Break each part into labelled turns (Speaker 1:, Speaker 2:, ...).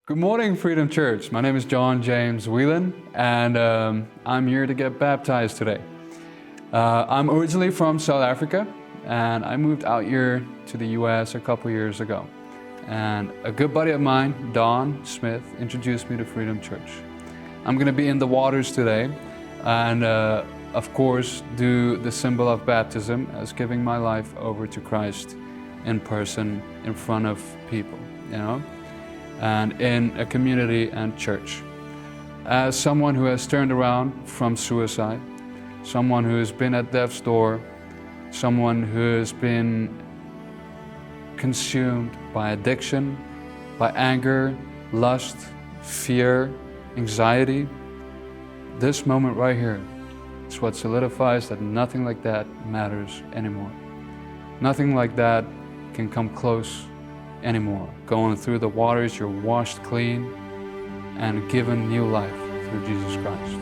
Speaker 1: Good morning, Freedom Church. My name is John James Whelan, and I'm here to get baptized today. I'm originally from South Africa, and I moved out here to the US a couple years ago. And a good buddy of mine, Don Smith, introduced me to Freedom Church. I'm going to be in the waters today, and of course, do the symbol of baptism as giving my life over to Christ in person, in front of people, and in a community and church. As someone who has turned around from suicide, someone who has been at death's door, someone who has been consumed by addiction, by anger, lust, fear, anxiety, this moment right here is what solidifies that nothing like that matters anymore. Nothing like that can come close anymore. Going through the waters, you're washed clean and given new life through Jesus Christ.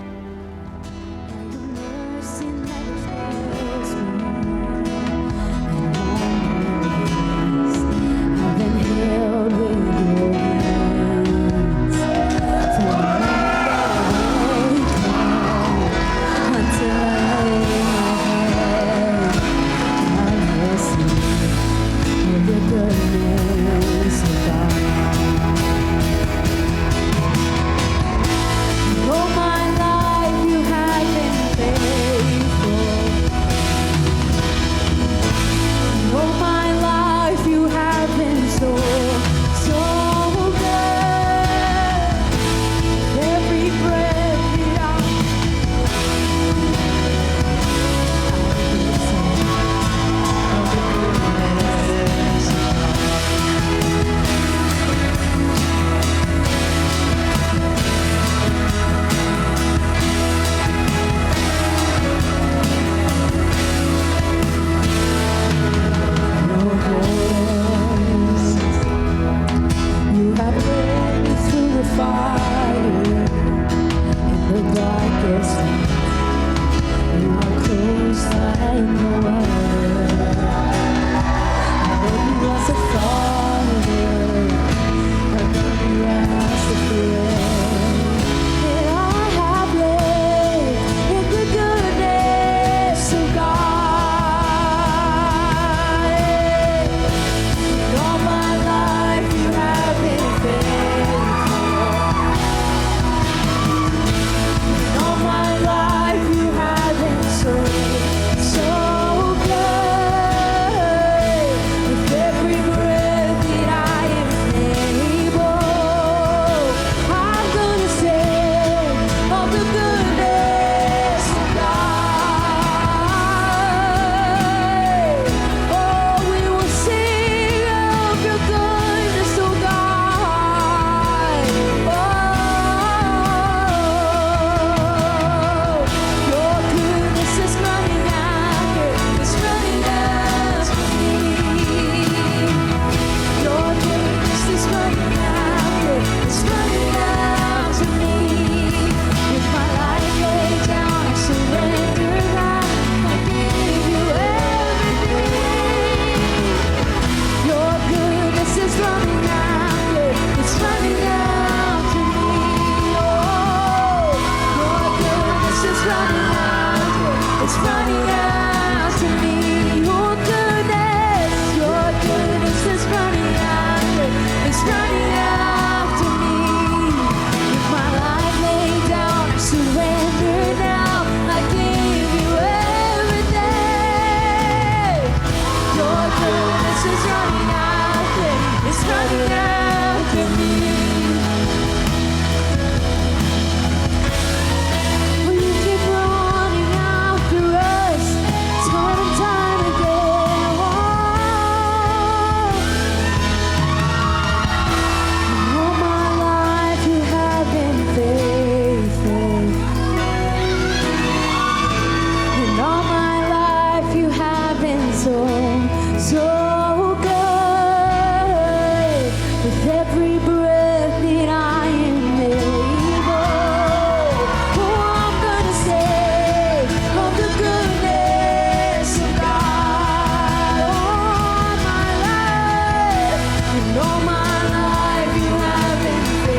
Speaker 2: All my life you have been faithful.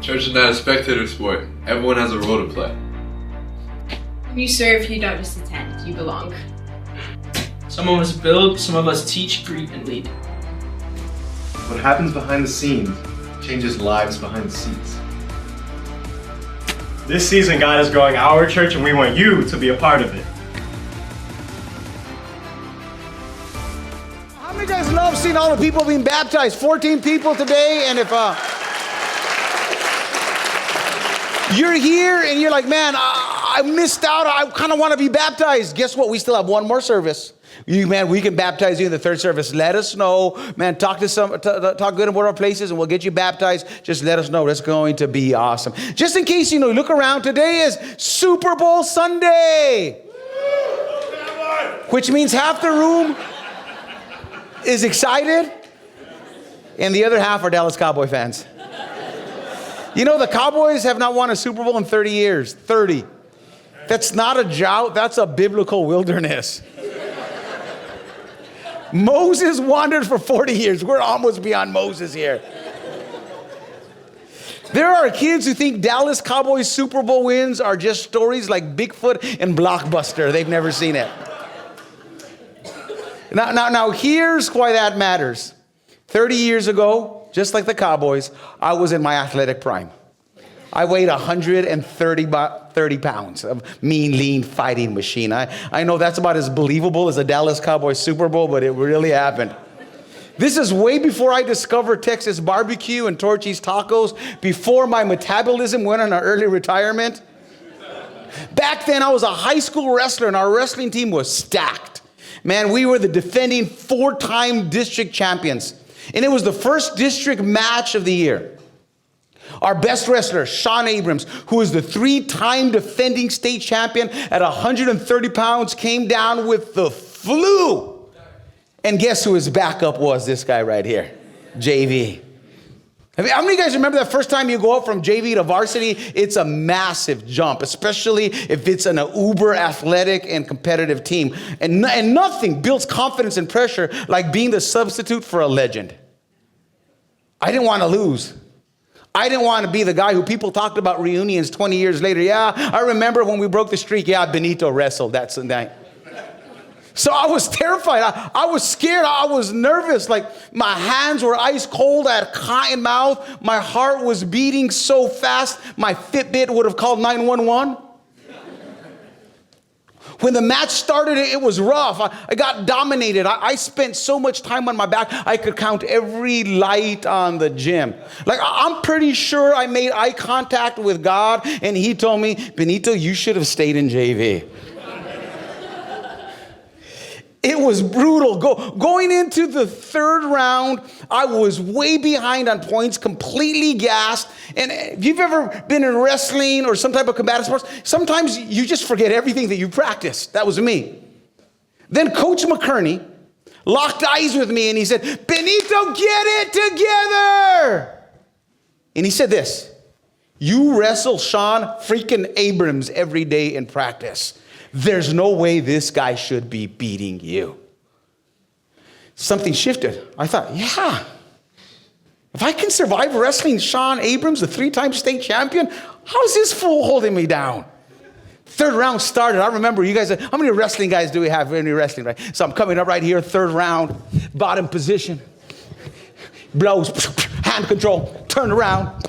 Speaker 2: Church is not a spectator sport. Everyone has a role to play.
Speaker 3: You serve, you don't just attend, you belong.
Speaker 4: Some of us build, some of us teach, greet, and lead.
Speaker 5: What happens behind the scenes changes lives behind the seats.
Speaker 6: This season, God is growing our church, and we want you to be a part of it.
Speaker 7: How many guys love seeing all the people being baptized? 14 people today, and if you're here and you're like, man, I missed out, I kind of want to be baptized. Guess what? We still have one more service. We can baptize you in the third service. Let us know, man. Talk good about our places, and we'll get you baptized. Just let us know. That's going to be awesome. Just in case you look around. Today is Super Bowl Sunday, which means half the room is excited, and the other half are Dallas Cowboy fans. The Cowboys have not won a Super Bowl in 30 years. 30. That's not a drought. That's a biblical wilderness. Moses wandered for 40 years. We're almost beyond Moses here. There are kids who think Dallas Cowboys Super Bowl wins are just stories like Bigfoot and Blockbuster. They've never seen it. Now, here's why that matters. 30 years ago, just like the Cowboys, I was in my athletic prime. I weighed 130 pounds of mean, lean fighting machine. I know that's about as believable as a Dallas Cowboys Super Bowl, but it really happened. This is way before I discovered Texas barbecue and Torchy's tacos, before my metabolism went on an early retirement. Back then, I was a high school wrestler, and our wrestling team was stacked. Man, we were the defending 4-time district champions, and it was the first district match of the year. Our best wrestler, Sean Abrams, who is the 3-time defending state champion at 130 pounds, came down with the flu. And guess who his backup was? This guy right here, JV. How many of you guys remember that first time you go up from JV to varsity? It's a massive jump, especially if it's an uber athletic and competitive team. And nothing builds confidence and pressure like being the substitute for a legend. I didn't want to lose. I didn't want to be the guy who people talked about reunions 20 years later. Yeah, I remember when we broke the streak. Yeah, Benito wrestled that night. So I was terrified. I was scared. I was nervous. Like my hands were ice cold. I had cotton mouth. My heart was beating so fast, my Fitbit would have called 911. When the match started, it was rough. I got dominated. I spent so much time on my back, I could count every light on the gym. Like, I'm pretty sure I made eye contact with God, and he told me, Benito, you should have stayed in JV. It was brutal. Going into the third round, I was way behind on points, completely gassed. And if you've ever been in wrestling or some type of combative sports, sometimes you just forget everything that you practiced. That was me. Then Coach McKerney locked eyes with me and he said, Benito, get it together. And he said this, you wrestle Sean freaking Abrams every day in practice. There's no way this guy should be beating you. Something shifted. I thought, yeah, if I can survive wrestling Sean Abrams, the 3-time state champion, how's this fool holding me down? Third round started. I remember you guys, how many wrestling guys do we have in wrestling, right? So I'm coming up right here, third round, bottom position. Blows, hand control, turned around.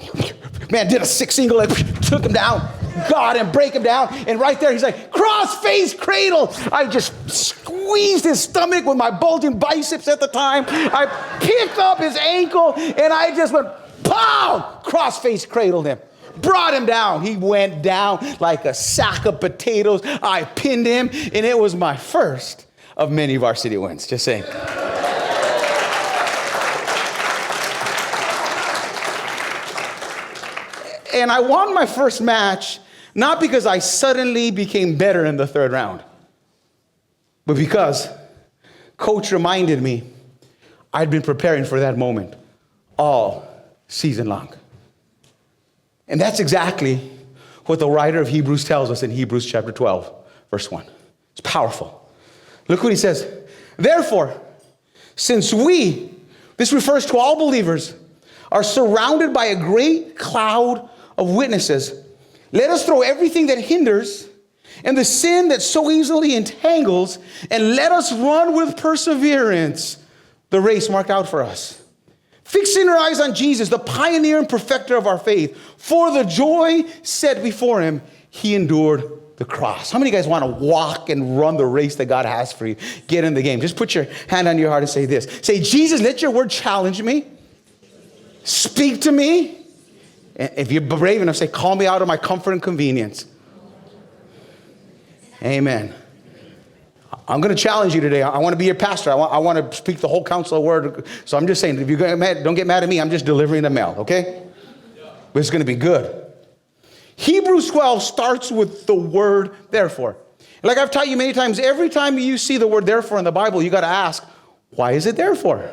Speaker 7: Man, did a 6 single leg, took him down. God, and break him down. And right there, he's like, cross-face cradle. I just squeezed his stomach with my bulging biceps at the time. I picked up his ankle, and I just went, pow! Cross-face cradled him. Brought him down. He went down like a sack of potatoes. I pinned him, and it was my first of many varsity wins. Just saying. And I won my first match, not because I suddenly became better in the third round, but because Coach reminded me I'd been preparing for that moment all season long. And that's exactly what the writer of Hebrews tells us in Hebrews chapter 12, verse 1. It's powerful. Look what he says. Therefore, since we, this refers to all believers, are surrounded by a great cloud of witnesses. Let us throw everything that hinders and the sin that so easily entangles, and let us run with perseverance the race marked out for us. Fixing our eyes on Jesus, the pioneer and perfecter of our faith. For the joy set before him, he endured the cross. How many of you guys want to walk and run the race that God has for you? Get in the game. Just put your hand on your heart and say this. Say, Jesus, let your word challenge me. Speak to me. And if you're brave enough, say, call me out of my comfort and convenience. Amen. I'm going to challenge you today. I want to be your pastor. I want to speak the whole counsel of word. So I'm just saying, if you get mad, don't get mad at me. I'm just delivering the mail, okay? But it's going to be good. Hebrews 12 starts with the word therefore. Like I've taught you many times, every time you see the word therefore in the Bible, you got to ask, why is it therefore?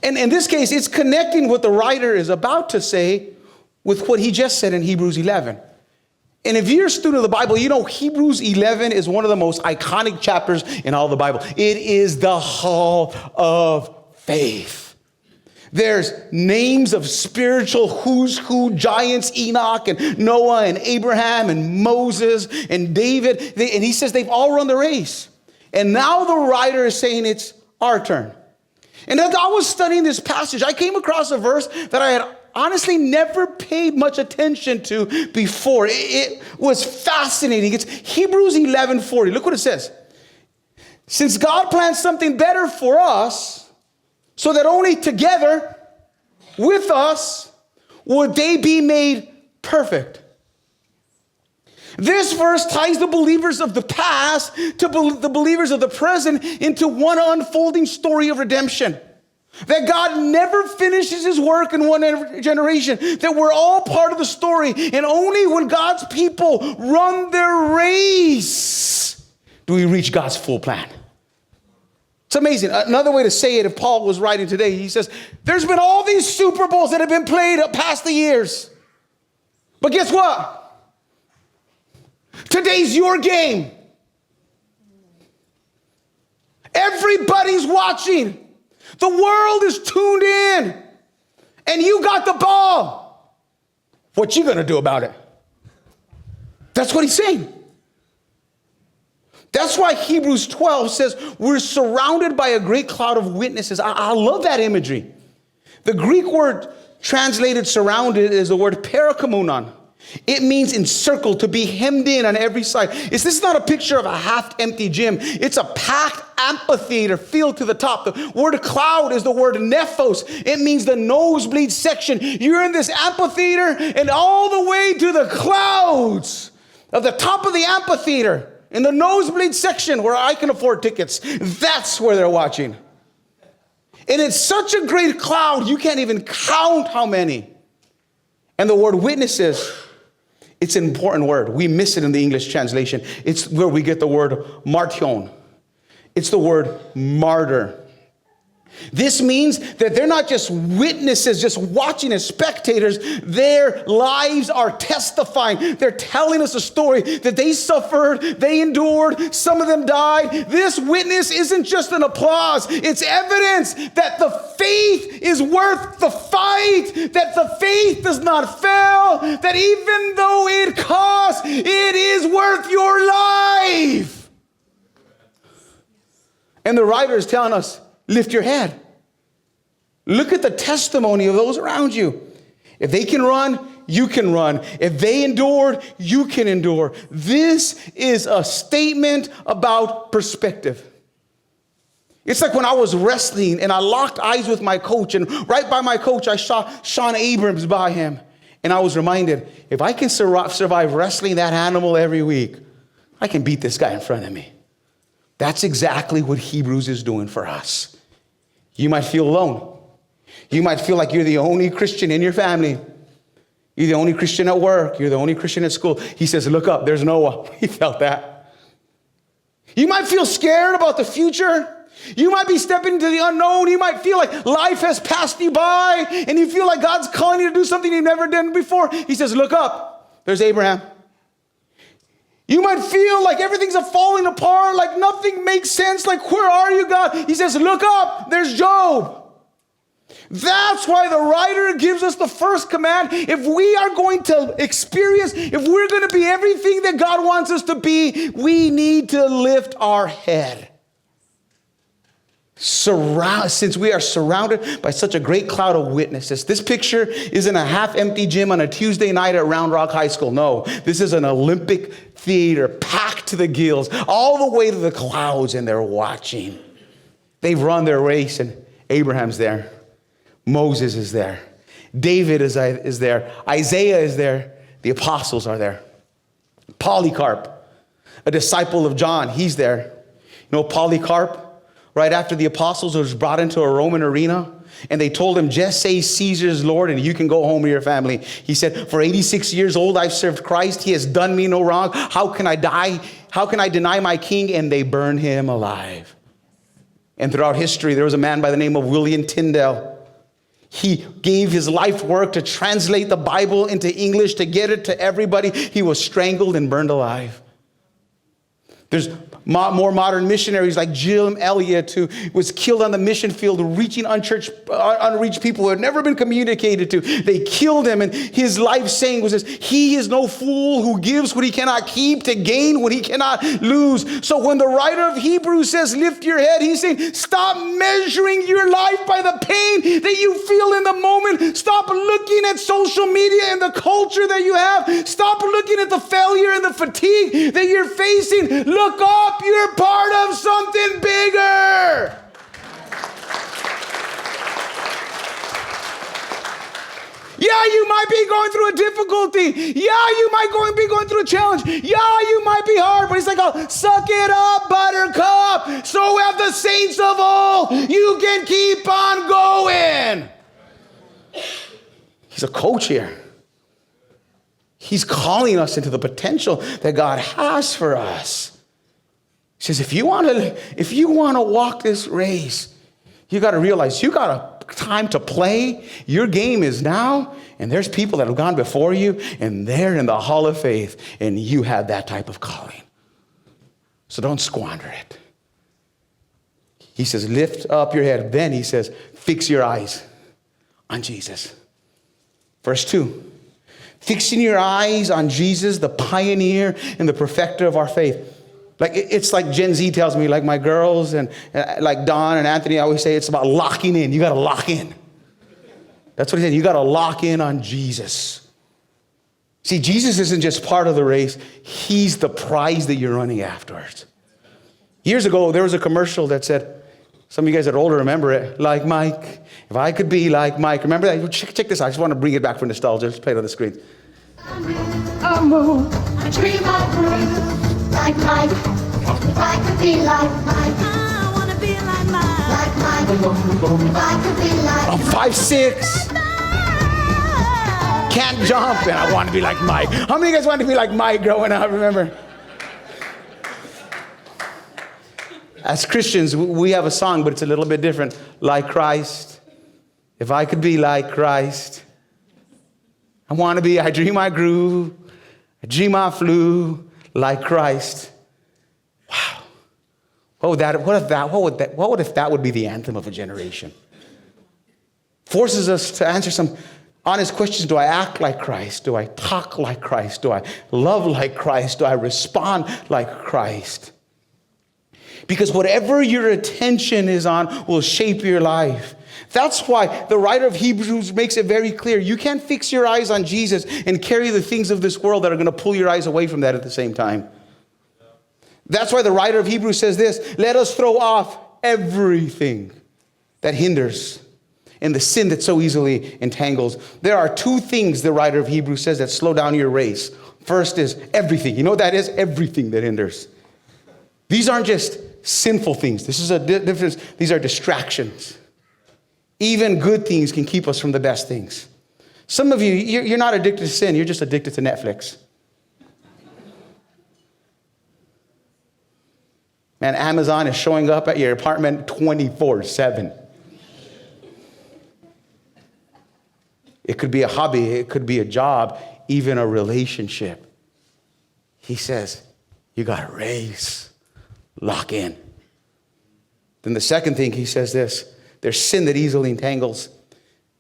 Speaker 7: And in this case, it's connecting what the writer is about to say with what he just said in Hebrews 11. And if you're a student of the Bible, you know Hebrews 11 is one of the most iconic chapters in all the Bible. It is the hall of faith. There's names of spiritual who's who, giants, Enoch and Noah and Abraham and Moses and David. And he says they've all run the race. And now the writer is saying it's our turn. And as I was studying this passage, I came across a verse that I had honestly never paid much attention to before. It was fascinating. It's Hebrews 11:40. Look what it says. Since God plans something better for us, so that only together with us would they be made perfect. This verse ties the believers of the past to the believers of the present into one unfolding story of redemption. That God never finishes his work in one generation. That we're all part of the story. And only when God's people run their race do we reach God's full plan. It's amazing. Another way to say it, if Paul was writing today, he says, there's been all these Super Bowls that have been played past the years. But guess what? Today's your game. Everybody's watching. The world is tuned in. And you got the ball. What you going to do about it? That's what he's saying. That's why Hebrews 12 says we're surrounded by a great cloud of witnesses. I love that imagery. The Greek word translated surrounded is the word parakomunon. It means encircled, to be hemmed in on every side. This is not a picture of a half-empty gym. It's a packed amphitheater filled to the top. The word cloud is the word nephos. It means the nosebleed section. You're in this amphitheater and all the way to the clouds of the top of the amphitheater in the nosebleed section where I can afford tickets. That's where they're watching. And it's such a great cloud, you can't even count how many. And the word witnesses, it's an important word. We miss it in the English translation. It's where we get the word martyon. It's the word martyr. This means that they're not just witnesses, just watching as spectators. Their lives are testifying. They're telling us a story that they suffered, they endured, some of them died. This witness isn't just an applause. It's evidence that the faith is worth the fight, that the faith does not fail, that even though it costs, it is worth your life. And the writer is telling us, lift your head. Look at the testimony of those around you. If they can run, you can run. If they endured, you can endure. This is a statement about perspective. It's like when I was wrestling and I locked eyes with my coach, and right by my coach, I saw Sean Abrams by him. And I was reminded, if I can survive wrestling that animal every week, I can beat this guy in front of me. That's exactly what Hebrews is doing for us. You might feel alone. You might feel like you're the only Christian in your family. You're the only Christian at work. You're the only Christian at school. He says, look up, there's Noah. He felt that. You might feel scared about the future. You might be stepping into the unknown. You might feel like life has passed you by and you feel like God's calling you to do something you've never done before. He says, look up, there's Abraham. You might feel like everything's falling apart, like nothing makes sense, like where are you, God? He says, look up, there's Job. That's why the writer gives us the first command. If we are going to experience, if we're going to be everything that God wants us to be, we need to lift our head. Since we are surrounded by such a great cloud of witnesses. This picture isn't a half-empty gym on a Tuesday night at Round Rock High School. No, this is an Olympic theater packed to the gills, all the way to the clouds, and they're watching. They've run their race, and Abraham's there. Moses is there. David is there. Isaiah is there. The apostles are there. Polycarp, a disciple of John, he's there. You know, Polycarp, right after the apostles, was brought into a Roman arena, and they told him, just say Caesar's Lord and you can go home to your family. He said, for 86 years old, I've served Christ. He has done me no wrong. How can I die? How can I deny my king? And they burned him alive. And throughout history, there was a man by the name of William Tyndale. He gave his life work to translate the Bible into English, to get it to everybody. He was strangled and burned alive. There's more modern missionaries like Jim Elliot, who was killed on the mission field, reaching unreached people who had never been communicated to. They killed him, and his life saying was this: he is no fool who gives what he cannot keep to gain what he cannot lose. So when the writer of Hebrews says, lift your head, he's saying, stop measuring your life by the pain that you feel in the moment. Stop looking at social media and the culture that you have. Stop looking at the failure and the fatigue that you're facing. Look up. You're part of something bigger. Yeah, you might be going through a difficulty. Yeah, you might be going through a challenge. Yeah, you might be hard, but it's like, oh, suck it up, buttercup. So have the saints of old. You can keep on going. He's a coach here. He's calling us into the potential that God has for us. He says, if you want to walk this race, you got to realize you got a time to play. Your game is now, and there's people that have gone before you, and they're in the hall of faith, and you have that type of calling. So don't squander it. He says, lift up your head. Then he says, fix your eyes on Jesus. Verse 2, fixing your eyes on Jesus, the pioneer and the perfecter of our faith. Like, it's like Gen Z tells me, like my girls and like Don and Anthony always say, it's about locking in. You got to lock in. That's what he said. You got to lock in on Jesus. See, Jesus isn't just part of the race. He's the prize that you're running afterwards. Years ago, there was a commercial that said, some of you guys that are older remember it, like Mike. If I could be like Mike. Remember that? Check this out. I just want to bring it back for nostalgia. Just play it on the screen.
Speaker 8: I move, I dream, I breathe. Like Mike, if I could be like Mike, I want to be like Mike. Like Mike, if I could be like
Speaker 7: I'm 5'6". Can't jump, and I want to be like Mike. How many of you guys wanted to be like Mike growing up? Remember? As Christians, we have a song, but it's a little bit different. Like Christ, if I could be like Christ. I want to be, I dream I grew, I dream I flew. Like Christ. Wow. What if that would be the anthem of a generation? Forces us to answer some honest questions. Do I act like Christ? Do I talk like Christ? Do I love like Christ? Do I respond like Christ? Because whatever your attention is on will shape your life. That's why the writer of Hebrews makes it very clear. You can't fix your eyes on Jesus and carry the things of this world that are going to pull your eyes away from that at the same time. That's why the writer of Hebrews says this: let us throw off everything that hinders and the sin that so easily entangles. There are two things the writer of Hebrews says that slow down your race. First is everything. You know what that is? Everything that hinders. These aren't just sinful things. This is a difference. These are distractions. Even good things can keep us from the best things. Some of you, you're not addicted to sin. You're just addicted to Netflix. Man, Amazon is showing up at your apartment 24/7. It could be a hobby. It could be a job, even a relationship. He says, you got to race. Lock in. Then the second thing he says this: there's sin that easily entangles.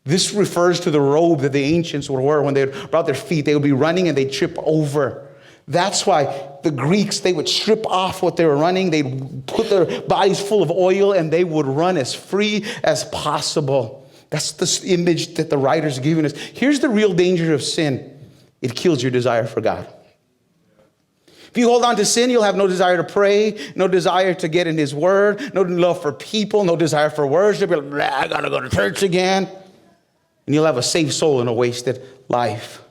Speaker 7: This refers to the robe that the ancients would wear when they brought their feet. They would be running and they'd trip over. That's why the Greeks, they would strip off what they were running. They'd put their bodies full of oil and they would run as free as possible. That's the image that the writer's giving us. Here's the real danger of sin. It kills your desire for God. If you hold on to sin, you'll have no desire to pray, no desire to get in his word, no love for people, no desire for worship. You're like, I gotta go to church again. And you'll have a saved soul and a wasted life.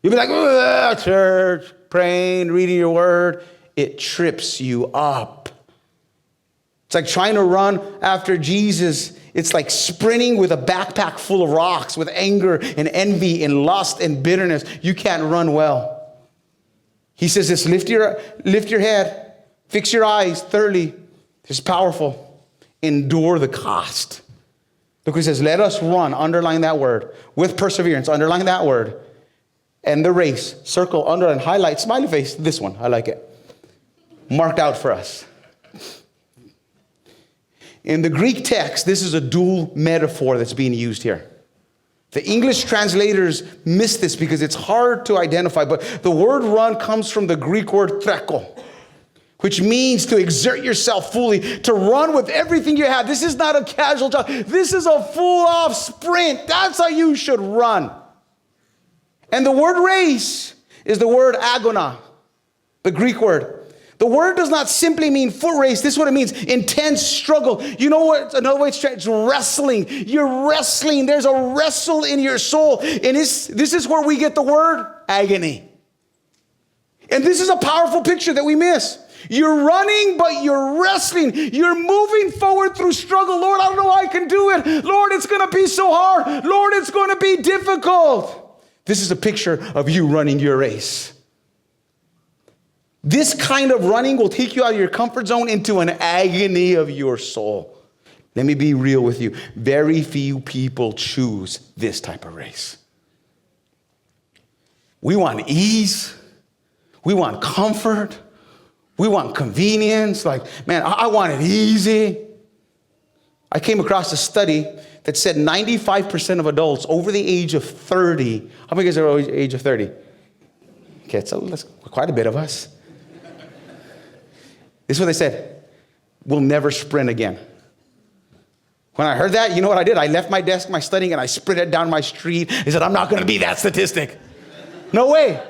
Speaker 7: You'll be like, church, praying, reading your word. It trips you up. It's like trying to run after Jesus. It's like sprinting with a backpack full of rocks, with anger and envy and lust and bitterness. You can't run well. He says this, lift your head, fix your eyes thoroughly. This is powerful. Endure the cost. Look what he says, let us run, underline that word, with perseverance, underline that word. And the race, circle, underline, highlight, smiley face, this one, I like it. Marked out for us. In the Greek text, this is a dual metaphor that's being used here. The English translators miss this because it's hard to identify, but the word run comes from the Greek word treko, which means to exert yourself fully, to run with everything you have. This is not a casual jog. This is a full-off sprint. That's how you should run. And the word race is the word agona, the Greek word. The word does not simply mean foot race. This is what it means, intense struggle. You know what? Another way it's wrestling. You're wrestling. There's a wrestle in your soul. And this is where we get the word agony. And this is a powerful picture that we miss. You're running, but you're wrestling. You're moving forward through struggle. Lord, I don't know how I can do it. Lord, it's going to be so hard. Lord, it's going to be difficult. This is a picture of you running your race. This kind of running will take you out of your comfort zone into an agony of your soul. Let me be real with you. Very few people choose this type of race. We want ease. We want comfort. We want convenience. Like, man, I want it easy. I came across a study that said 95% of adults over the age of 30, how many guys are over the age of 30? Okay, so that's quite a bit of us. This is what they said, we'll never sprint again. When I heard that, you know what I did? I left my desk, my studying, and I sprinted down my street. I said, I'm not going to be that statistic. No way.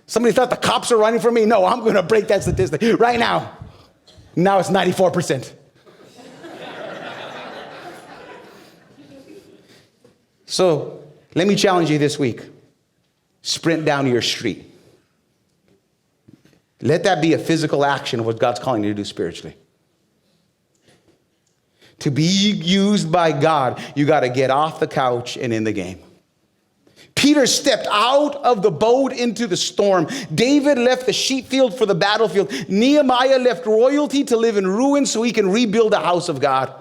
Speaker 7: Somebody thought the cops are running for me. No, I'm going to break that statistic right now. Now it's 94%. So let me challenge you this week. Sprint down your street. Let that be a physical action of what God's calling you to do spiritually. To be used by God, you got to get off the couch and in the game. Peter stepped out of the boat into the storm. David left the sheep field for the battlefield. Nehemiah left royalty to live in ruins so he can rebuild the house of God.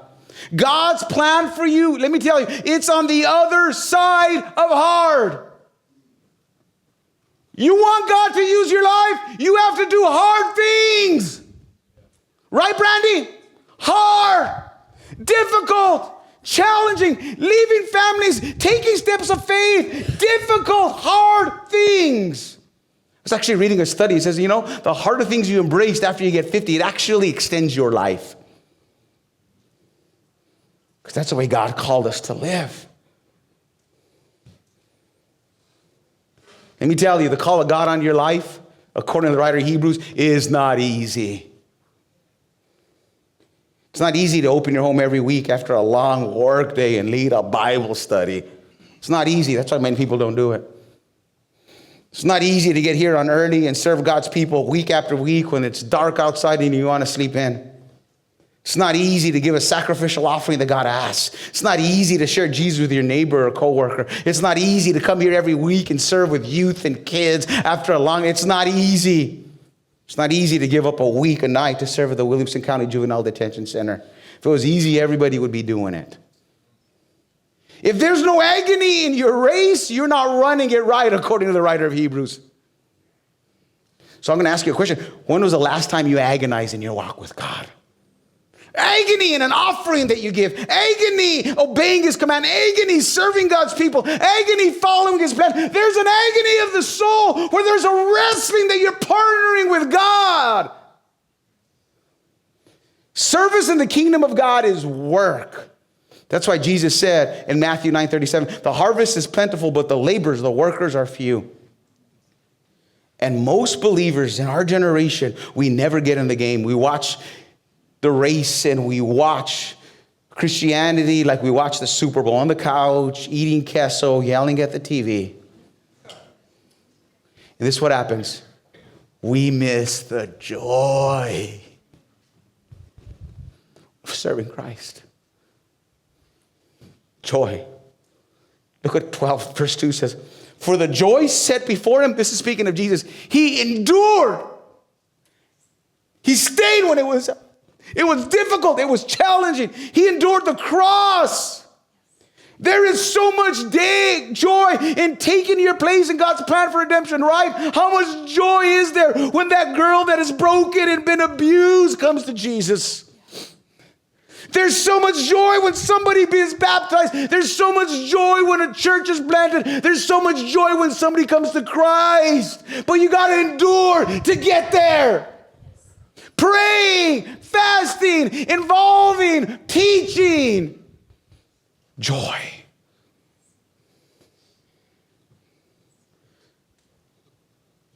Speaker 7: God's plan for you, let me tell you, it's on the other side of hard. You want God to use your life, you have to do hard things. Right, Brandy? Hard, difficult, challenging, leaving families, taking steps of faith, difficult, hard things. I was actually reading a study. It says, you know, the harder things you embraced after you get 50, it actually extends your life. Because that's the way God called us to live. Let me tell you, the call of God on your life, according to the writer of Hebrews, is not easy. It's not easy to open your home every week after a long work day and lead a Bible study. It's not easy. That's why many people don't do it. It's not easy to get here on early and serve God's people week after week when it's dark outside and you want to sleep in. It's not easy to give a sacrificial offering that God asks. It's not easy to share Jesus with your neighbor or coworker. It's not easy to come here every week and serve with youth and kids after a long, it's not easy. It's not easy to give up a week, a night to serve at the Williamson County Juvenile Detention Center. If it was easy, everybody would be doing it. If there's no agony in your race, you're not running it right, according to the writer of Hebrews. So I'm going to ask you a question. When was the last time you agonized in your walk with God? Agony in an offering that you give. Agony obeying his command. Agony serving God's people. Agony following his plan. There's an agony of the soul where there's a wrestling that you're partnering with God. Service in the kingdom of God is work. That's why Jesus said in Matthew 9:37, the harvest is plentiful, but the laborers, the workers are few. And most believers in our generation, we never get in the game. We watch the race and we watch Christianity like we watch the Super Bowl on the couch, eating queso, yelling at the TV. And this is what happens. We miss the joy of serving Christ. Joy. Look what 12 verse 2 says. For the joy set before him, this is speaking of Jesus, he endured. He stayed when it was difficult, it was challenging. He endured the cross. There is so much joy in taking your place in God's plan for redemption, right? How much joy is there when that girl that is broken and been abused comes to Jesus? There's so much joy when somebody is baptized. There's so much joy when a church is planted. There's so much joy when somebody comes to Christ. But you got to endure to get there. Praying, fasting, involving, teaching. Joy.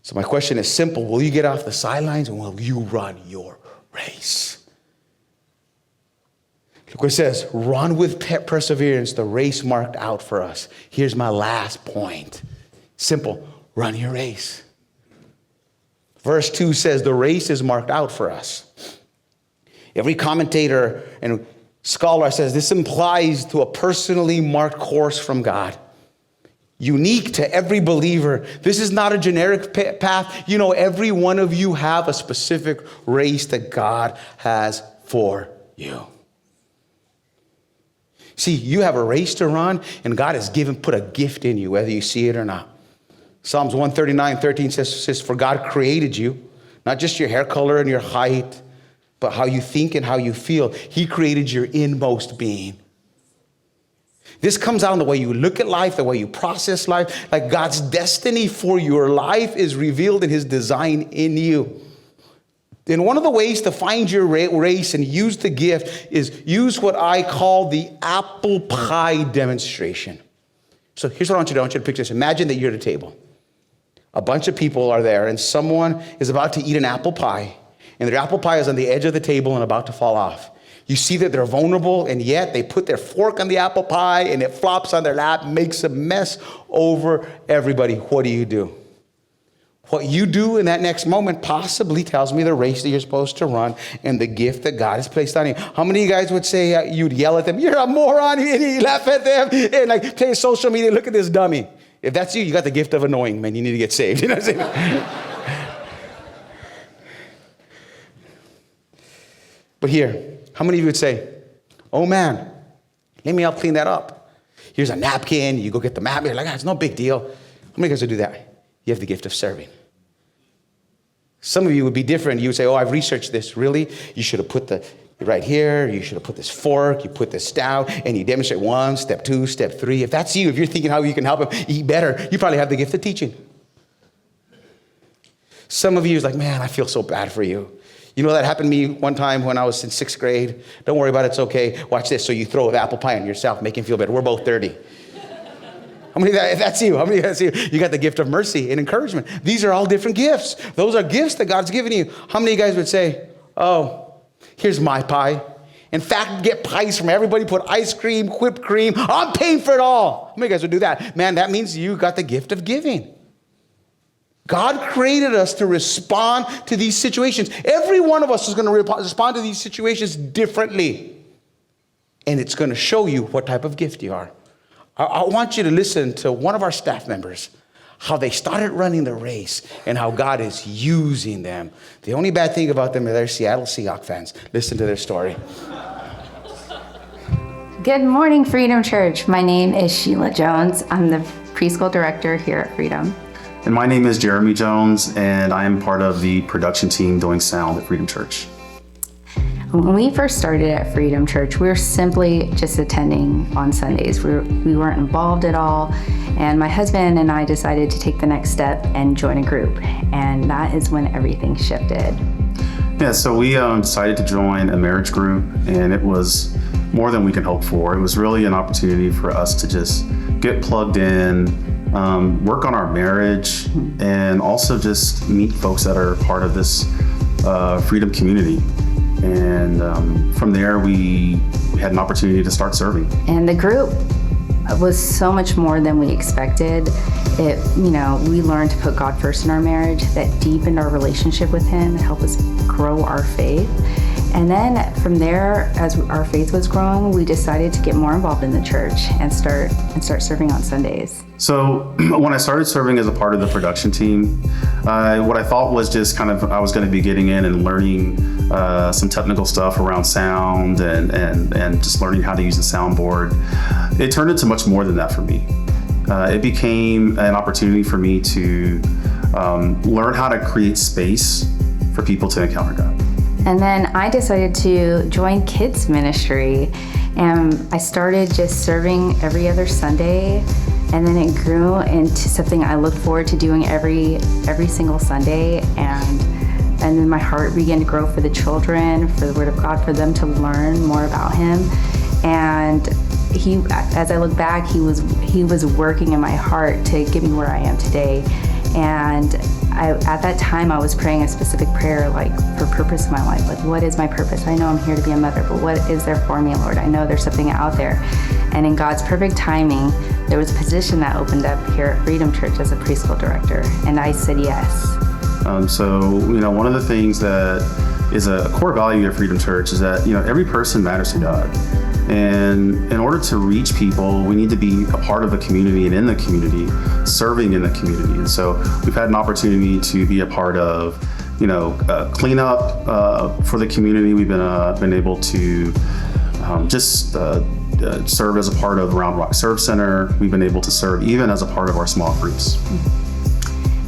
Speaker 7: So my question is simple. Will you get off the sidelines and will you run your race? Look what it says, run with perseverance the race marked out for us. Here's my last point. Simple, run your race. Verse 2 says the race is marked out for us. Every commentator and scholar says this implies to a personally marked course from God. Unique to every believer. This is not a generic path. You know, every one of you have a specific race that God has for you. See, you have a race to run, and God has put a gift in you, whether you see it or not. Psalms 139:13 says, for God created you, not just your hair color and your height, but how you think and how you feel. He created your inmost being. This comes out in the way you look at life, the way you process life. Like God's destiny for your life is revealed in his design in you. And one of the ways to find your race and use the gift is use what I call the apple pie demonstration. So here's what I want you to do. I want you to picture this. Imagine that you're at a table. A bunch of people are there and someone is about to eat an apple pie. And their apple pie is on the edge of the table and about to fall off. You see that they're vulnerable and yet they put their fork on the apple pie and it flops on their lap, makes a mess over everybody. What do? What you do in that next moment possibly tells me the race that you're supposed to run and the gift that God has placed on you. How many of you guys would say you'd yell at them, you're a moron, you laugh at them, and like play social media, look at this dummy. If that's you, you got the gift of annoying, man. You need to get saved. You know what I'm saying? But here, how many of you would say, oh man, let me help clean that up. Here's a napkin, you go get the map, you're like, it's no big deal. How many guys would do that? You have the gift of serving. Some of you would be different. You would say, oh, I've researched this. Really? You should have put the right here. You should have put this fork. You put this down and you demonstrate 1, step 2, step 3. If that's you, if you're thinking how you can help him eat better, you probably have the gift of teaching. Some of you is like, man, I feel so bad for you. You know, that happened to me one time when I was in 6th grade. Don't worry about it. It's okay. Watch this. So you throw an apple pie on yourself, make him feel better. We're both 30. How many, if that's you, how many of that's you? You got the gift of mercy and encouragement. These are all different gifts. Those are gifts that God's given you. How many of you guys would say, oh, here's my pie. In fact, get pies from everybody, put ice cream, whipped cream. I'm paying for it all. How many of you guys would do that? Man, that means you got the gift of giving. God created us to respond to these situations. Every one of us is going to respond to these situations differently. And it's going to show you what type of gift you are. I want you to listen to one of our staff members, how they started running the race and how God is using them. The only bad thing about them is they're Seattle Seahawks fans. Listen to their story.
Speaker 9: Good morning, Freedom Church. My name is Sheila Jones. I'm the preschool director here at Freedom.
Speaker 10: And my name is Jeremy Jones, and I am part of the production team doing sound at Freedom Church.
Speaker 9: When we first started at Freedom Church, we were simply just attending on Sundays. We weren't involved at all. And my husband and I decided to take the next step and join a group. And that is when everything shifted.
Speaker 10: Yeah, so we decided to join a marriage group, and it was more than we could hope for. It was really an opportunity for us to just get plugged in, work on our marriage, and also just meet folks that are part of this Freedom community. And from there, we had an opportunity to start serving.
Speaker 9: And the group was so much more than we expected. We learned to put God first in our marriage. That deepened our relationship with Him, helped us grow our faith. And then from there, as our faith was growing, we decided to get more involved in the church and start serving on Sundays.
Speaker 10: So when I started serving as a part of the production team, what I thought was just I was going to be getting in and learning some technical stuff around sound and just learning how to use the soundboard. It turned into much more than that for me. It became an opportunity for me to learn how to create space for people to encounter God.
Speaker 9: And then I decided to join kids ministry, and I started just serving every other Sunday, and then it grew into something I look forward to doing every single Sunday, and then my heart began to grow for the children, for the Word of God, for them to learn more about Him. And as I look back, he was working in my heart to get me where I am today. And at that time, I was praying a specific prayer, like, for purpose in my life. Like, what is my purpose? I know I'm here to be a mother, but what is there for me, Lord? I know there's something out there. And in God's perfect timing, there was a position that opened up here at Freedom Church as a preschool director, and I said yes.
Speaker 10: One of the things that is a core value of Freedom Church is that, every person matters to God. And in order to reach people, we need to be a part of the community and in the community, serving in the community. And so we've had an opportunity to be a part of, cleanup for the community. We've been able to serve as a part of Round Rock Serve Center. We've been able to serve even as a part of our small groups.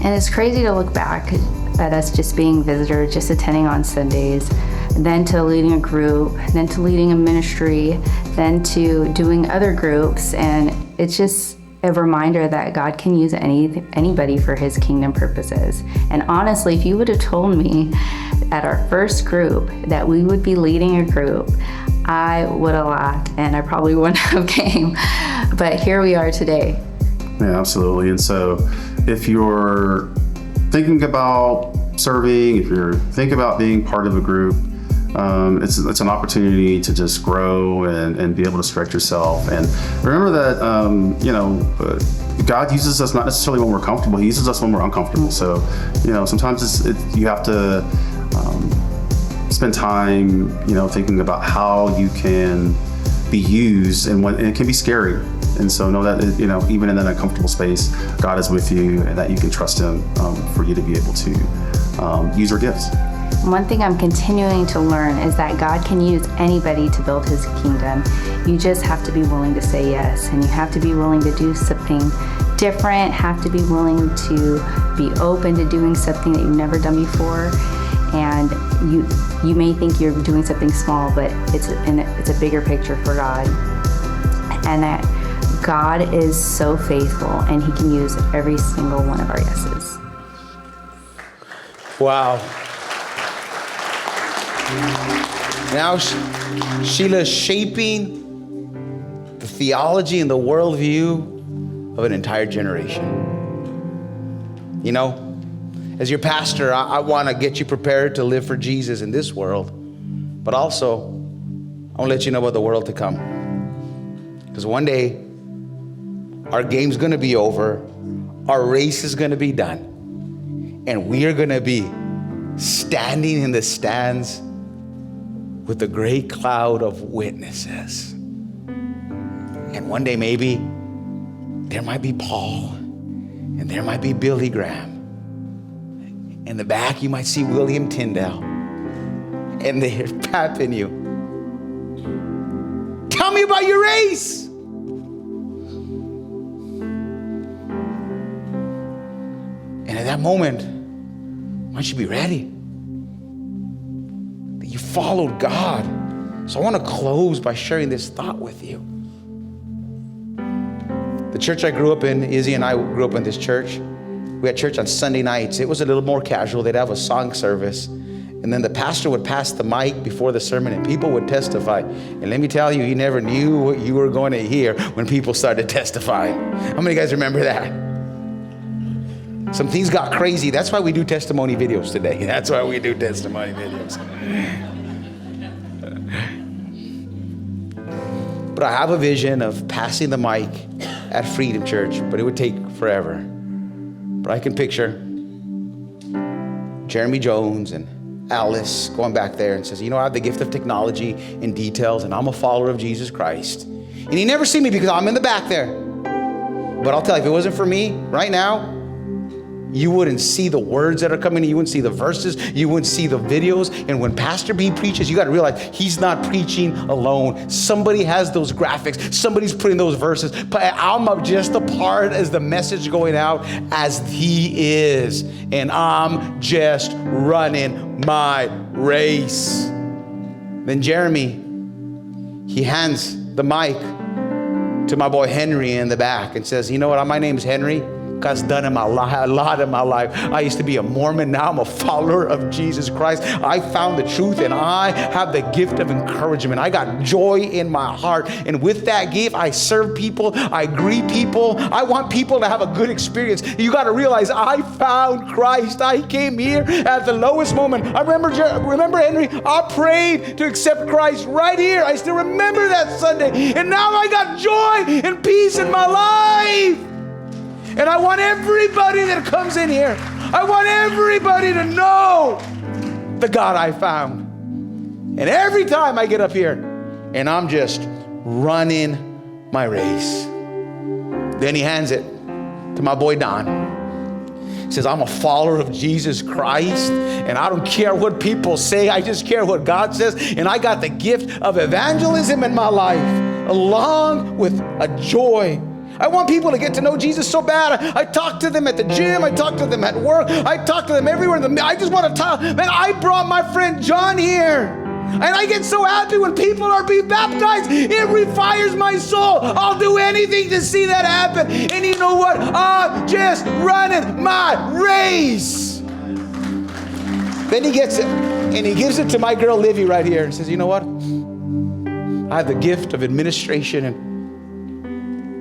Speaker 9: And it's crazy to look back at us just being visitors, just attending on Sundays, then to leading a group, then to leading a ministry, then to doing other groups. And it's just a reminder that God can use anybody for His kingdom purposes. And honestly, if you would have told me at our first group that we would be leading a group, I would have laughed and I probably wouldn't have came. But here we are today.
Speaker 10: Yeah, absolutely. And so if you're thinking about serving, if you're thinking about being part of a group, it's an opportunity to just grow and be able to stretch yourself. And remember that, God uses us not necessarily when we're comfortable, He uses us when we're uncomfortable. So, sometimes you have to spend time, thinking about how you can be used, and it can be scary. And so know that, even in that uncomfortable space, God is with you and that you can trust Him for you to be able to use your gifts.
Speaker 9: One thing I'm continuing to learn is that God can use anybody to build His kingdom. You just have to be willing to say yes, and you have to be willing to do something different, have to be willing to be open to doing something that you've never done before. And you may think you're doing something small, but it's a bigger picture for God. And that God is so faithful, and He can use every single one of our yeses.
Speaker 7: Wow. Now Sheila's shaping the theology and the worldview of an entire generation. As your pastor, I want to get you prepared to live for Jesus in this world, but also I want to let you know about the world to come. Because one day, our game's going to be over, our race is going to be done, and we are going to be standing in the stands with the great cloud of witnesses. And one day, maybe, there might be Paul, and there might be Billy Graham. In the back, you might see William Tyndale, and they're tapping you. Tell me about your race. And at that moment, why don't you be ready? That you followed God. So I want to close by sharing this thought with you. The church I grew up in, Izzy and I grew up in this church. We had church on Sunday nights. It was a little more casual. They'd have a song service. And then the pastor would pass the mic before the sermon and people would testify. And let me tell you, you never knew what you were going to hear when people started testifying. How many of you guys remember that? Some things got crazy. That's why we do testimony videos today. That's why we do testimony videos. But I have a vision of passing the mic at Freedom Church, but it would take forever. But I can picture Jeremy Jones and Alice going back there and says, you know, I have the gift of technology and details, and I'm a follower of Jesus Christ. And you never see me because I'm in the back there. But I'll tell you, if it wasn't for me right now, you wouldn't see the words that are coming in. You wouldn't see the verses. You wouldn't see the videos. And when Pastor B preaches, you got to realize he's not preaching alone. Somebody has those graphics. Somebody's putting those verses. But I'm just a part as the message going out as he is. And I'm just running my race. Then Jeremy, he hands the mic to my boy Henry in the back and says, you know what, my name's Henry. God's done in my life, a lot in my life. I used to be a Mormon. Now I'm a follower of Jesus Christ. I found the truth and I have the gift of encouragement. I got joy in my heart. And with that gift, I serve people. I greet people. I want people to have a good experience. You got to realize I found Christ. I came here at the lowest moment. I remember Henry, I prayed to accept Christ right here. I still remember that Sunday. And now I got joy and peace in my life. And I want everybody that comes in here, I want everybody to know the God I found. And every time I get up here and I'm just running my race. Then he hands it to my boy Don. He says, I'm a follower of Jesus Christ and I don't care what people say. I just care what God says. And I got the gift of evangelism in my life along with a joy. I want people to get to know Jesus so bad. I talk to them at the gym. I talk to them at work. I talk to them everywhere. I just want to talk. Man, I brought my friend John here. And I get so happy when people are being baptized. It refires my soul. I'll do anything to see that happen. And you know what? I'm just running my race. Then he gets it and he gives it to my girl Livy right here and says, you know what? I have the gift of administration and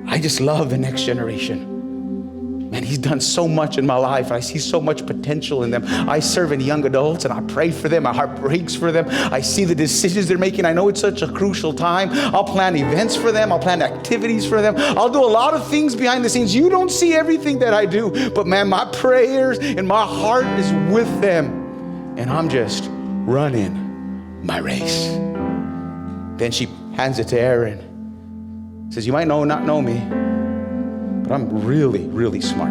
Speaker 7: I just love the next generation. Man, he's done so much in my life. I see so much potential in them. I serve in young adults and I pray for them. My heart breaks for them. I see the decisions they're making. I know it's such a crucial time. I'll plan events for them. I'll plan activities for them. I'll do a lot of things behind the scenes. You don't see everything that I do, but man, my prayers and my heart is with them. And I'm just running my race. Then she hands it to Aaron. Says, you might not know me, but I'm really, really smart.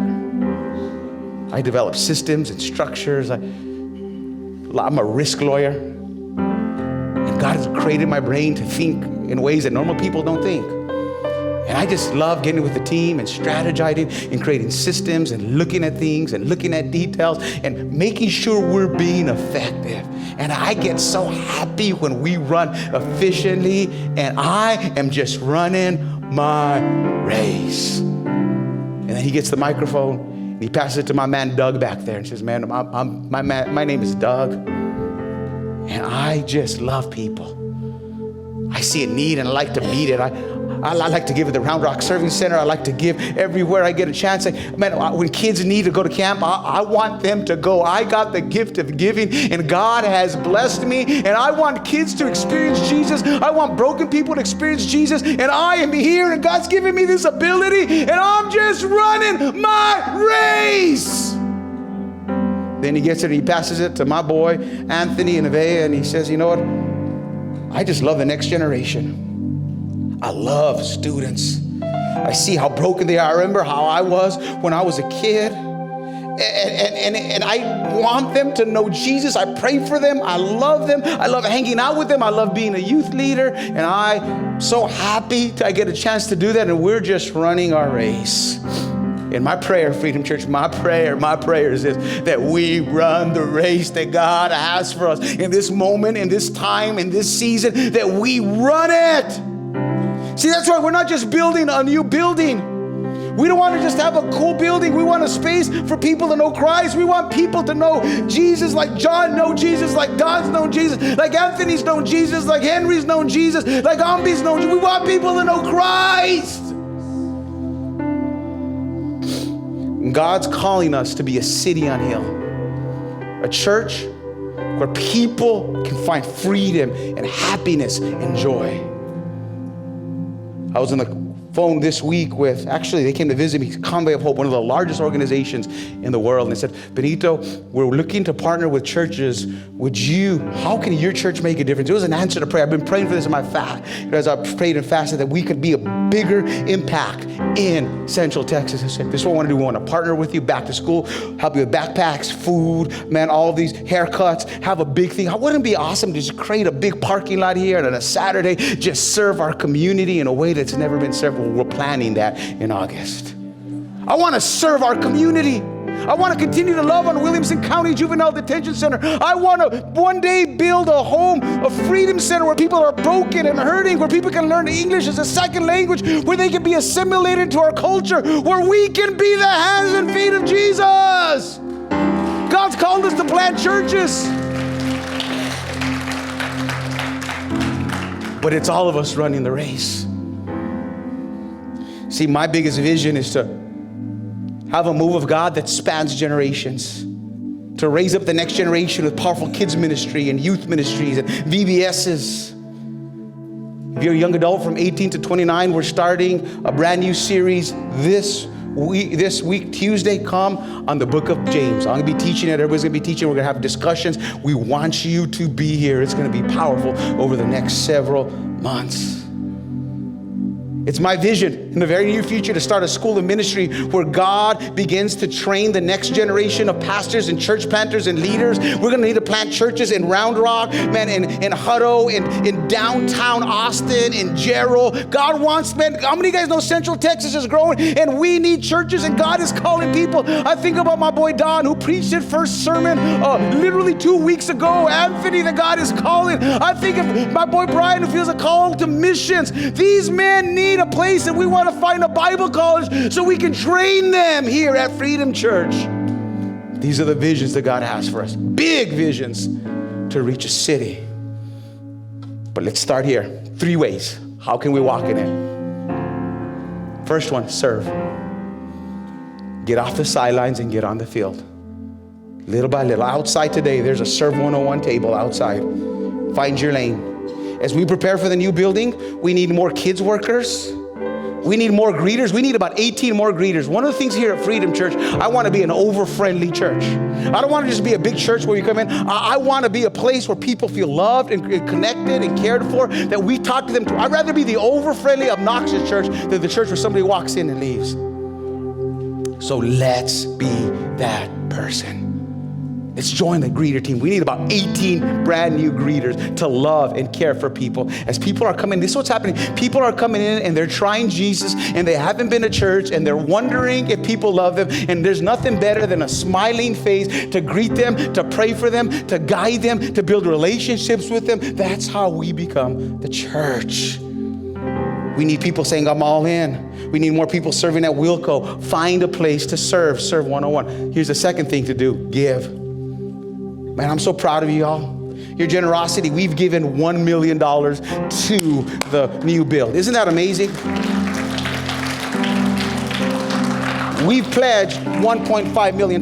Speaker 7: I develop systems and structures. I'm a risk lawyer. And God has created my brain to think in ways that normal people don't think. And I just love getting with the team and strategizing and creating systems and looking at things and looking at details and making sure we're being effective. And I get so happy when we run efficiently and I am just running my race. And then he gets the microphone and he passes it to my man Doug back there and says, man, my name is Doug and I just love people. I see a need and I like to meet it. I like to give at the Round Rock Serving Center. I like to give everywhere I get a chance. Man, when kids need to go to camp, I want them to go. I got the gift of giving and God has blessed me and I want kids to experience Jesus. I want broken people to experience Jesus and I am here and God's given me this ability and I'm just running my race. Then he gets it and he passes it to my boy, Anthony and Avea, and he says, you know what? I just love the next generation. I love students. I see how broken they are. I remember how I was when I was a kid. And I want them to know Jesus. I pray for them. I love them. I love hanging out with them. I love being a youth leader. And I'm so happy I get a chance to do that. And we're just running our race. And my prayer, Freedom Church, my prayer is this, that we run the race that God has for us in this moment, in this time, in this season, that we run it. See, that's why we're not just building a new building. We don't want to just have a cool building. We want a space for people to know Christ. We want people to know Jesus like John know Jesus, like Don's known Jesus, like Anthony's known Jesus, like Henry's known Jesus, like Ambi's known Jesus. We want people to know Christ. And God's calling us to be a city on hill, a church where people can find freedom and happiness and joy. I was on the phone this week with, actually they came to visit me, Convoy of Hope, one of the largest organizations in the world, and they said, Benito, we're looking to partner with churches. How can your church make a difference? It was an answer to prayer. I've been praying for this in my fast, as I prayed and fasted, that we could be a bigger impact in Central Texas. I said, this is what I want to do. We want to partner with you, back to school, help you with backpacks, food, man, all of these haircuts, have a big thing. Wouldn't it be awesome to just create a big parking lot here and on a Saturday, just serve our community in a way that's never been served? We're planning that in August. I want to serve our community. I want to continue to love on Williamson County Juvenile Detention Center. I want to one day build a home, a freedom center where people are broken and hurting, where people can learn English as a second language, where they can be assimilated to our culture, where we can be the hands and feet of Jesus. God's called us to plant churches. But it's all of us running the race. See, my biggest vision is to have a move of God that spans generations, to raise up the next generation with powerful kids ministry and youth ministries and VBSs. If you're a young adult from 18 to 29, we're starting a brand new series this week, Tuesday. Come on the book of James. I'm going to be teaching it. Everybody's going to be teaching. We're going to have discussions. We want you to be here. It's going to be powerful over the next several months. It's my vision in the very near future to start a school of ministry where God begins to train the next generation of pastors and church planters and leaders. We're going to need to plant churches in Round Rock, man, in Hutto, in downtown Austin, in Gerald. God wants, man, how many of you guys know Central Texas is growing and we need churches and God is calling people? I think about my boy Don who preached his first sermon literally 2 weeks ago. Anthony, that God is calling. I think of my boy Brian who feels a call to missions. These men need a place, and we want to find a Bible college so we can train them here at Freedom Church. These are the visions that God has for us. Big visions to reach a city. But let's start here. 3 ways. How can we walk in it? First one, serve. Get off the sidelines and get on the field. Little by little. Outside today, there's a Serve 101 table outside. Find your lane. As we prepare for the new building, we need more kids workers. We need more greeters. We need about 18 more greeters. One of the things here at Freedom Church, I want to be an over-friendly church. I don't want to just be a big church where you come in. I want to be a place where people feel loved and connected and cared for, that we talk to them. I'd rather be the over-friendly, obnoxious church than the church where somebody walks in and leaves. So let's be that person. Let's join the greeter team. We need about 18 brand new greeters to love and care for people. As people are coming, this is what's happening. People are coming in and they're trying Jesus and they haven't been to church and they're wondering if people love them. And there's nothing better than a smiling face to greet them, to pray for them, to guide them, to build relationships with them. That's how we become the church. We need people saying, I'm all in. We need more people serving at Wilco. Find a place to serve. Serve 101. Here's the second thing to do. Give. Man, I'm so proud of you all. Your generosity, we've given $1 million to the new build. Isn't that amazing? We've pledged $1.5 million.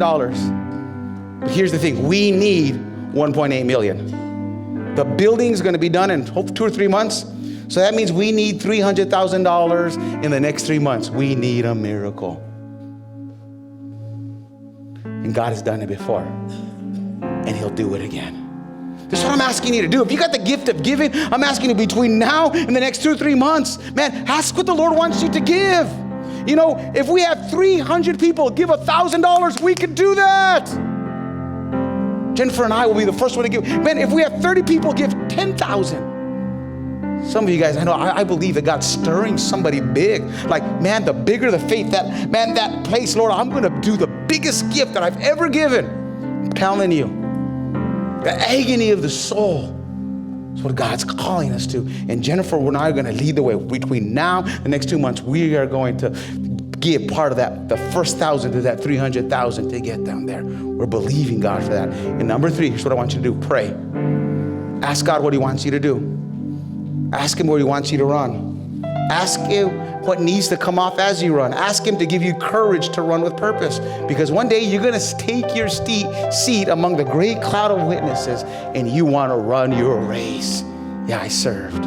Speaker 7: But here's the thing, we need $1.8 million. The building's gonna be done in 2 or 3 months. So that means we need $300,000 in the next 3 months. We need a miracle. And God has done it before. And he'll do it again. This is what I'm asking you to do. If you got the gift of giving, I'm asking you between now and the next 2 or 3 months, man, ask what the Lord wants you to give. You know, if we have 300 people give $1,000, we can do that. Jennifer and I will be the first one to give. Man, if we have 30 people give $10,000, Some of you guys, I know, I believe that God's stirring somebody big. Like, man, the bigger the faith, that place, Lord, I'm going to do the biggest gift that I've ever given. I'm telling you, the agony of the soul is what God's calling us to. And Jennifer and I are going to lead the way. Between now and the next 2 months, we are going to give part of that, the first 1,000 to that 300,000 to get down there. We're believing God for that. And number 3, here's what I want you to do. Pray. Ask God what he wants you to do. Ask him where he wants you to run. Ask him what needs to come off as you run. Ask him to give you courage to run with purpose. Because one day you're going to take your seat among the great cloud of witnesses and you want to run your race. Yeah, I served.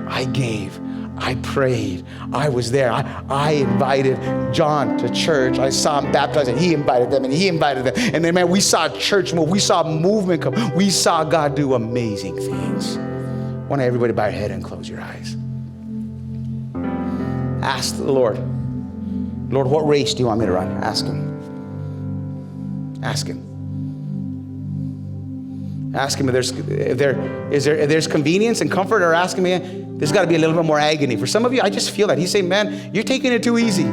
Speaker 7: I gave. I prayed. I was there. I invited John to church. I saw him baptized, and he invited them, and he invited them. And then, man, we saw church move. We saw movement come. We saw God do amazing things. I want everybody bow your head and close your eyes. Ask the Lord, Lord, what race do you want me to run? Ask him. Ask him. Ask him if there's convenience and comfort, or ask him, there's got to be a little bit more agony. For some of you, I just feel that. He's saying, man, you're taking it too easy.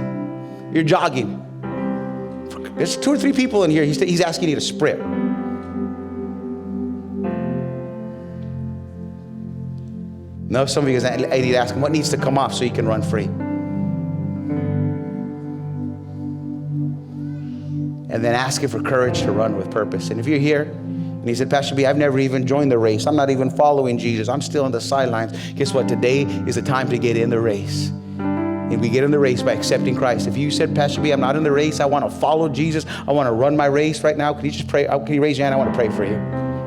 Speaker 7: You're jogging. There's 2 or 3 people in here. He's asking you to sprint. No, some of you guys, I need to ask him what needs to come off so you can run free. And then ask him for courage to run with purpose. And if you're here, and he said, Pastor B, I've never even joined the race. I'm not even following Jesus. I'm still on the sidelines. Guess what? Today is the time to get in the race. And we get in the race by accepting Christ. If you said, Pastor B, I'm not in the race. I want to follow Jesus. I want to run my race right now. Can you just pray? Can you raise your hand? I want to pray for you.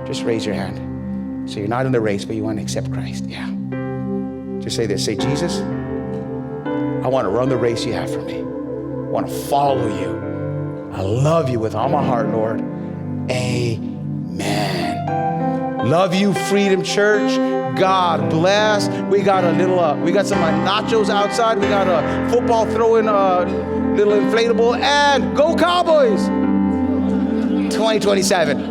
Speaker 7: Just raise your hand. So you're not in the race, but you want to accept Christ. Yeah. Just say this. Say, Jesus, I want to run the race you have for me. I want to follow you. I love you with all my heart, Lord. Amen. Love you, Freedom Church. God bless. We got we got some nachos outside. We got a football throwing, little inflatable, and go Cowboys 2027.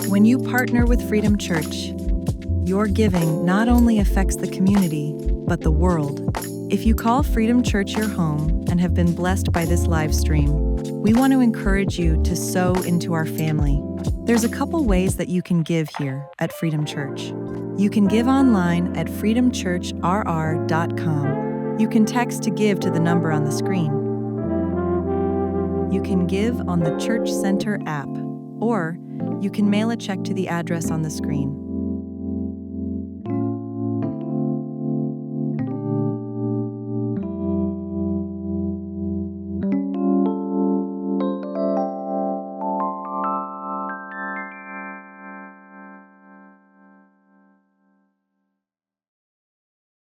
Speaker 11: When you partner with Freedom Church, your giving not only affects the community, but the world. If you call Freedom Church your home and have been blessed by this live stream, we want to encourage you to sow into our family. There's a couple ways that you can give here at Freedom Church. You can give online at freedomchurchrr.com. You can text to give to the number on the screen. You can give on the Church Center app, or you can mail a check to the address on the screen.